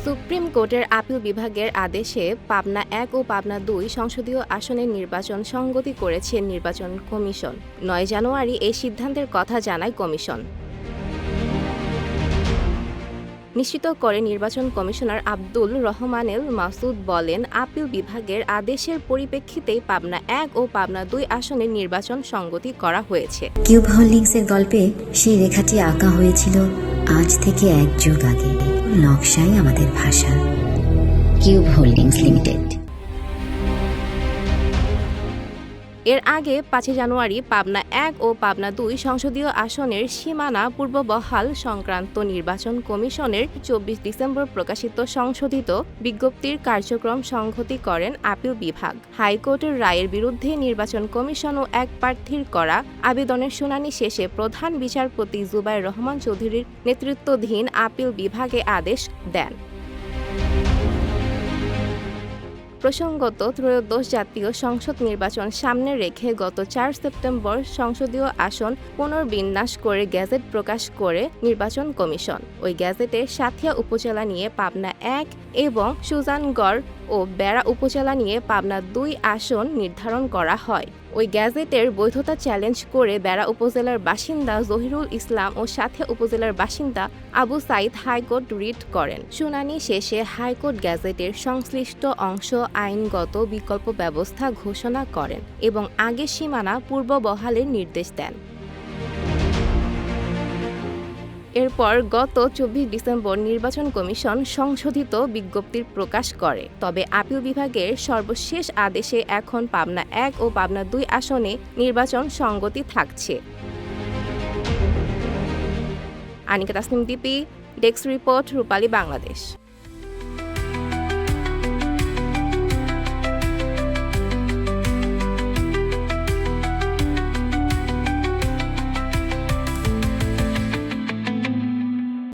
Supreme কোর্টের appeal বিভাগের আদেশে পাবনা ১ ও পাবনা ২ সংসদীয় আসনের নির্বাচন সংগতি করেছে নির্বাচন কমিশন। ৯ জানুয়ারি এই সিদ্ধান্তের কথা জানায় কমিশন। নিশ্চিত করে নির্বাচন কমিশনার আব্দুল রহমানেল মাসুদ বলেন, আপিল বিভাগের আদেশের পরিপ্রেক্ষিতেই পাবনা ১ ও পাবনা ২ আসনের নির্বাচন সংগতি করা হয়েছে। কিউব হোল্ডিংসের গল্পে সেই রেখাটি আঁকা হয়েছিল আজ থেকে ১ যুগ আগে। নকশাই আমাদের ভাষা। Cube holdings limited. এর আগে ৫ জানুয়ারি পাবনা ১ ও পাবনা ২ সংসদীয় আসনের সীমানা পূর্ববহাল সংক্রান্ত নির্বাচন কমিশনের ২৪ ডিসেম্বর প্রকাশিত সংশোধিত বিজ্ঞপ্তির কার্যক্রম সংহতি করেন আপিল বিভাগ। হাইকোর্টের রায়ের বিরুদ্ধে নির্বাচন কমিশন ও এক প্রার্থীর করা আবেদনের শুনানি শেষে প্রধান বিচারপতি জুবায়ের রহমান চৌধুরীর নেতৃত্বাধীন আপিল বিভাগে আদেশ দেন। প্রসঙ্গত, ত্রয়োদশ জাতীয় সংসদ নির্বাচন সামনে রেখে গত ৪ সেপ্টেম্বর সংসদীয় আসন পুনর্বিন্যাস করে গেজেট প্রকাশ করে নির্বাচন কমিশন। ওই গেজেটে সাঁথিয়া উপজেলা নিয়ে পাবনা ১ এবং সুজানগড় ও বেড়া উপজেলা নিয়ে পাবনা ২ আসন নির্ধারণ করা হয়। ওই গ্যাজেটের বৈধতা চ্যালেঞ্জ করে বেড়া উপজেলার বাসিন্দা জহিরুল ইসলাম ও সাঁথিয়া উপজেলার বাসিন্দা আবু সাইদ হাইকোর্ট রিট করেন। শুনানি শেষে হাইকোর্ট গ্যাজেটের সংশ্লিষ্ট অংশ আইনগত বিকল্প ব্যবস্থা ঘোষণা করেন এবং আগের সীমানা পূর্ব বহালের নির্দেশ দেন। এরপর গত ২৪ ডিসেম্বর নির্বাচন কমিশন সংশোধিত বিজ্ঞপ্তির প্রকাশ করে। তবে আপিল বিভাগের সর্বশেষ আদেশে এখন পাবনা ১ ও পাবনা ২ আসনে নির্বাচন সংগতি থাকছে। আনিকা তাসনিম দীপি, ডেস্ক রিপোর্ট, রূপালী বাংলাদেশ।